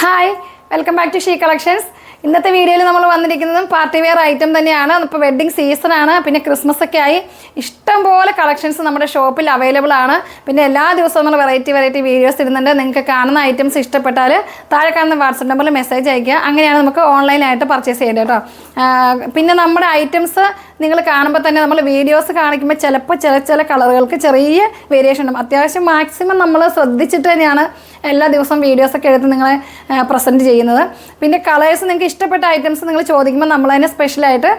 Hi welcome back to she collections. ഇന്നത്തെ വീഡിയോയിൽ നമ്മൾ വന്നിരിക്കുന്നതും പാർട്ടി വെയർ ഐറ്റം തന്നെയാണ്. ഇപ്പോൾ വെഡ്ഡിങ് സീസണാണ്, പിന്നെ ക്രിസ്മസ് ഒക്കെ ആയി ഇഷ്ടംപോലെ കളക്ഷൻസ് നമ്മുടെ ഷോപ്പിൽ അവൈലബിൾ ആണ്. പിന്നെ എല്ലാ ദിവസവും നമ്മൾ വെറൈറ്റി വീഡിയോസ് ഇടുന്നുണ്ട്. നിങ്ങൾക്ക് കാണുന്ന ഐറ്റംസ് ഇഷ്ടപ്പെട്ടാൽ താഴെ കാണുന്ന വാട്സപ്പ് നമ്പറിൽ മെസ്സേജ് അയയ്ക്കുക. അങ്ങനെയാണ് നമുക്ക് ഓൺലൈനായിട്ട് പർച്ചേസ് ചെയ്യേണ്ടത് കേട്ടോ. പിന്നെ നമ്മുടെ ഐറ്റംസ് നിങ്ങൾ കാണുമ്പോൾ തന്നെ നമ്മൾ വീഡിയോസ് കാണിക്കുമ്പോൾ ചിലപ്പോൾ ചില കളറുകൾക്ക് ചെറിയ വേരിയേഷൻ ഉണ്ടാകും. അത്യാവശ്യം മാക്സിമം നമ്മൾ ശ്രദ്ധിച്ചിട്ട് തന്നെയാണ് എല്ലാ ദിവസവും വീഡിയോസൊക്കെ എടുത്ത് നിങ്ങളെ പ്രസൻറ്റ് ചെയ്യുന്നത്. പിന്നെ കളേഴ്സ് നിങ്ങൾക്ക് ഇഷ്ടപ്പെട്ട ഐറ്റംസ് നിങ്ങൾ ചോദിക്കുമ്പോൾ നമ്മൾ തന്നെ സ്പെഷ്യലായിട്ട്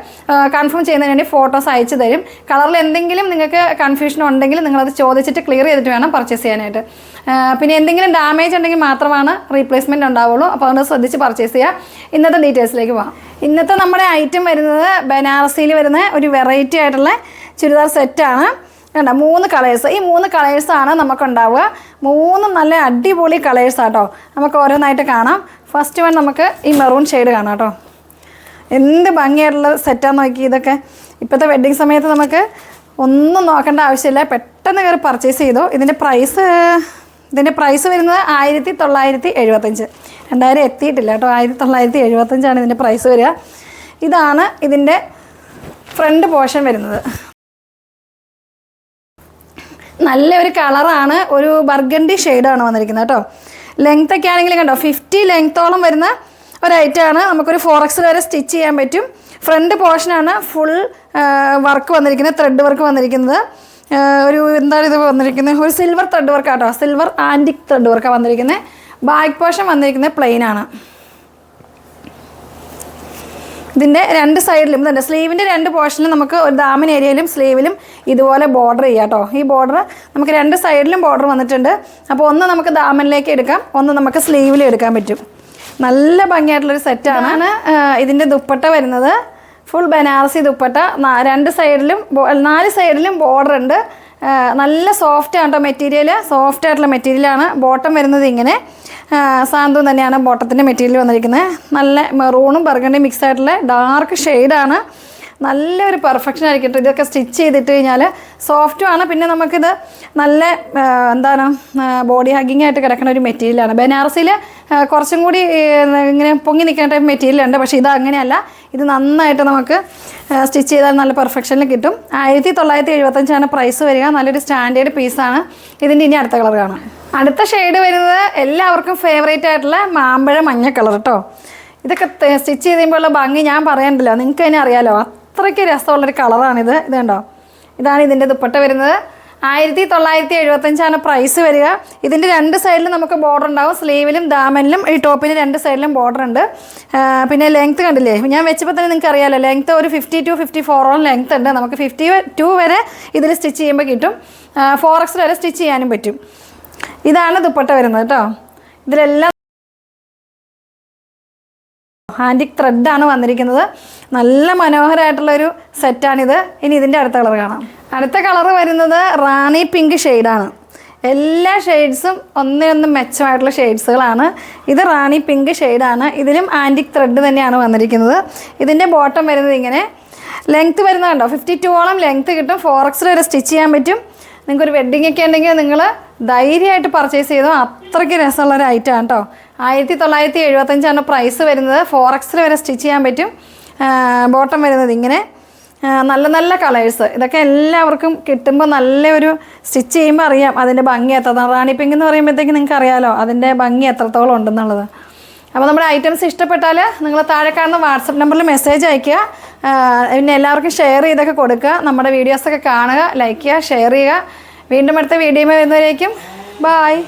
കൺഫേം ചെയ്യുന്നതിന് വേണ്ടി ഫോട്ടോസ് അയച്ചു തരും. കളറിൽ എന്തെങ്കിലും നിങ്ങൾക്ക് കൺഫ്യൂഷൻ ഉണ്ടെങ്കിൽ നിങ്ങളത് ചോദിച്ചിട്ട് ക്ലിയർ ചെയ്തിട്ട് വേണം പർച്ചേസ് ചെയ്യാനായിട്ട്. പിന്നെ എന്തെങ്കിലും ഡാമേജ് ഉണ്ടെങ്കിൽ മാത്രമാണ് റീപ്ലേസ്മെൻറ്റ് ഉണ്ടാവുള്ളൂ. അപ്പോൾ അതുകൊണ്ട് ശ്രദ്ധിച്ച് പർച്ചേസ് ചെയ്യുക. ഇന്നത്തെ ഡീറ്റെയിൽസിലേക്ക് പോകാം. ഇന്നത്തെ നമ്മുടെ ഐറ്റം വരുന്നത് ബനാറസിയിൽ വരുന്ന ഒരു വെറൈറ്റി ആയിട്ടുള്ള ചുരിദാർ സെറ്റാണ്. കണ്ടോ, 3 കളേഴ്സ്. ഈ 3 കളേഴ്സാണ് നമുക്കുണ്ടാവുക. 3 നല്ല അടിപൊളി കളേഴ്സാട്ടോ. നമുക്ക് ഓരോന്നായിട്ട് കാണാം. ഫസ്റ്റ് വൺ നമുക്ക് ഈ മെറൂൺ ഷെയ്ഡ് കാണാം കേട്ടോ. എന്ത് ഭംഗിയായിട്ടുള്ള സെറ്റാന്ന് നോക്കി. ഇതൊക്കെ ഇപ്പോഴത്തെ വെഡ്ഡിങ് സമയത്ത് നമുക്ക് ഒന്നും നോക്കേണ്ട ആവശ്യമില്ല, പെട്ടെന്ന് കയറി പർച്ചേസ് ചെയ്തു. ഇതിൻ്റെ പ്രൈസ് വരുന്നത് 1975. 2000 എത്തിയിട്ടില്ല കേട്ടോ. 1975 ഇതിൻ്റെ പ്രൈസ് വരിക. ഇതാണ് ഇതിൻ്റെ ഫ്രണ്ട് പോർഷൻ വരുന്നത്. നല്ലൊരു കളറാണ്, ഒരു ബർഗണ്ടി ഷെയ്ഡാണ് വന്നിരിക്കുന്നത് കേട്ടോ. ലെങ്ത്തൊക്കെ ആണെങ്കിലും കണ്ടോ 50 ലെങ്ത്തോളം വരുന്ന ഒരു ഐറ്റമാണ്. നമുക്കൊരു 4X വരെ സ്റ്റിച്ച് ചെയ്യാൻ പറ്റും. ഫ്രണ്ട് പോർഷനാണ് ഫുൾ വർക്ക് വന്നിരിക്കുന്നത്, ത്രെഡ് വർക്ക് വന്നിരിക്കുന്നത്. ഒരു എന്താണ് ഇത് വന്നിരിക്കുന്നത്, ഒരു സിൽവർ ത്രെഡ് വർക്ക് കേട്ടോ. സിൽവർ ആൻറ്റിക് ത്രെഡ് വർക്കാണ് വന്നിരിക്കുന്നത്. ബാക്ക് പോർഷൻ വന്നിരിക്കുന്നത് പ്ലെയിനാണ്. ഇതിൻ്റെ 2 സൈഡിലും ഇതുണ്ട്. സ്ലീവിൻ്റെ 2 പോർഷനിലും നമുക്ക് ഒരു ദാമൻ ഏരിയയിലും സ്ലീവിലും ഇതുപോലെ ബോർഡർ ചെയ്യാം കേട്ടോ. ഈ ബോർഡർ നമുക്ക് 2 സൈഡിലും ബോർഡർ വന്നിട്ടുണ്ട്. അപ്പോൾ ഒന്ന് നമുക്ക് ദാമനിലേക്ക് എടുക്കാം, ഒന്ന് നമുക്ക് സ്ലീവിലും എടുക്കാൻ പറ്റും. നല്ല ഭംഗിയായിട്ടുള്ളൊരു സെറ്റാണ്. ഇതിൻ്റെ ദുപ്പട്ട വരുന്നത് ഫുൾ ബനാറസി ദുപ്പട്ട. 4 സൈഡിലും ബോർഡർ ഉണ്ട്. നല്ല സോഫ്റ്റ് ആണ് കേട്ടോ മെറ്റീരിയൽ. സോഫ്റ്റ് ആയിട്ടുള്ള മെറ്റീരിയലാണ്. ബോട്ടം വരുന്നത് ഇങ്ങനെ സാന്ത്വം തന്നെയാണ് ബോട്ടത്തിൻ്റെ മെറ്റീരിയൽ വന്നിരിക്കുന്നത്. നല്ല മെറൂണും ബർഗണ്ടി മിക്സ് ആയിട്ടുള്ള ഡാർക്ക് ഷെയ്ഡാണ്. നല്ലൊരു പെർഫെക്ഷൻ ആയിരിക്കും. ഇതൊക്കെ സ്റ്റിച്ച് ചെയ്തിട്ട് കഴിഞ്ഞാൽ സോഫ്റ്റുമാണ്. പിന്നെ നമുക്കിത് നല്ല ബോഡി ഹഗ്ഗിങ് ആയിട്ട് കിടക്കുന്ന ഒരു മെറ്റീരിയലാണ്. ബനാറസിയിൽ കുറച്ചും കൂടി ഇങ്ങനെ പൊങ്ങി നിൽക്കുന്ന ടൈപ്പ് മെറ്റീരിയലുണ്ട്. പക്ഷേ ഇത് അങ്ങനെയല്ല. ഇത് നന്നായിട്ട് നമുക്ക് സ്റ്റിച്ച് ചെയ്താൽ നല്ല പെർഫെക്ഷനിൽ കിട്ടും. 1975 പ്രൈസ് വരിക. നല്ലൊരു സ്റ്റാൻഡേർഡ് പീസാണ്. ഇതിൻ്റെ ഇനി അടുത്ത കളർ കാണാം. അടുത്ത ഷെയ്ഡ് വരുന്നത് എല്ലാവർക്കും ഫേവറേറ്റ് ആയിട്ടുള്ള മാമ്പഴ മഞ്ഞ കളർ കേട്ടോ. ഇതൊക്കെ സ്റ്റിച്ച് ചെയ്ത് കഴിയുമ്പോഴുള്ള ഭംഗി ഞാൻ പറയണ്ടല്ലോ, നിങ്ങൾക്ക് തന്നെ അറിയാലോ. അത്രയ്ക്ക് രസമുള്ളൊരു കളറാണിത്. ഇത് കണ്ടോ, ഇതാണ് ഇതിൻ്റെ ദുപ്പട്ട വരുന്നത്. 1975 പ്രൈസ് വരിക. ഇതിൻ്റെ 2 സൈഡിലും നമുക്ക് ബോർഡർ ഉണ്ടാവും. സ്ലീവിലും ദാമനിലും ഈ ടോപ്പിന് 2 സൈഡിലും ബോർഡർ ഉണ്ട്. പിന്നെ ലെങ്ത്ത് കണ്ടില്ലേ, ഞാൻ വെച്ചപ്പോൾ തന്നെ നിങ്ങൾക്ക് അറിയാമല്ലോ. ലെങ്ത്ത് ഒരു 52, 54 ലെങ്ത്ത് ഉണ്ട്. നമുക്ക് 52 വരെ ഇതിൽ സ്റ്റിച്ച് ചെയ്യുമ്പോൾ കിട്ടും. 4X വരെ സ്റ്റിച്ച് ചെയ്യാനും പറ്റും. ഇതാണ് ദുപ്പട്ട വരുന്നത് കേട്ടോ. ഇതിലെല്ലാം ആൻറ്റിക് ത്രെഡാണ് വന്നിരിക്കുന്നത്. നല്ല മനോഹരമായിട്ടുള്ളൊരു സെറ്റാണിത്. ഇനി ഇതിൻ്റെ അടുത്ത കളർ കാണാം. അടുത്ത കളർ വരുന്നത് റാണി പിങ്ക് ഷെയ്ഡാണ്. എല്ലാ ഷെയ്ഡ്സും ഒന്നിനൊന്നും മെച്ചമായിട്ടുള്ള ഷെയ്ഡ്സുകളാണ്. ഇത് റാണി പിങ്ക് ഷെയ്ഡാണ്. ഇതിലും ആൻറ്റിക് ത്രെഡ് തന്നെയാണ് വന്നിരിക്കുന്നത്. ഇതിൻ്റെ ബോട്ടം വരുന്നത് ഇങ്ങനെ. ലെങ്ത്ത് വരുന്നത് കണ്ടോ, 52 ലെങ്ത്ത് കിട്ടും. 4X വരെ സ്റ്റിച്ച് ചെയ്യാൻ പറ്റും. നിങ്ങൾക്കൊരു വെഡ്ഡിങ് ഒക്കെ ഉണ്ടെങ്കിൽ നിങ്ങൾ ധൈര്യമായിട്ട് പർച്ചേസ് ചെയ്തോ. അത്രയ്ക്ക് രസമുള്ളൊരു ഐറ്റമാണ് കേട്ടോ. 1975 പ്രൈസ് വരുന്നത്. 4X വരെ സ്റ്റിച്ച് ചെയ്യാൻ പറ്റും. ബോട്ടം വരുന്നത് ഇങ്ങനെ. നല്ല കളേഴ്സ്. ഇതൊക്കെ എല്ലാവർക്കും കിട്ടുമ്പോൾ നല്ലൊരു സ്റ്റിച്ച് ചെയ്യുമ്പോൾ അറിയാം അതിൻ്റെ ഭംഗി എത്രത്തോളം. റാണി പിങ്ക് എന്ന് പറയുമ്പോഴത്തേക്ക് നിങ്ങൾക്ക് അറിയാമല്ലോ അതിൻ്റെ ഭംഗി എത്രത്തോളം ഉണ്ടെന്നുള്ളത്. അപ്പോൾ നമ്മുടെ ഐറ്റംസ് ഇഷ്ടപ്പെട്ടാൽ നിങ്ങൾ താഴെ കാണുന്ന വാട്സപ്പ് നമ്പറിൽ മെസ്സേജ് അയയ്ക്കുക. പിന്നെ എല്ലാവർക്കും ഷെയർ ചെയ്തൊക്കെ കൊടുക്കുക. നമ്മുടെ വീഡിയോസൊക്കെ കാണുക, ലൈക്ക് ചെയ്യുക, ഷെയർ ചെയ്യുക. വീണ്ടും അടുത്ത വീഡിയോയിൽ വരുന്നവരേക്കും ബായ്.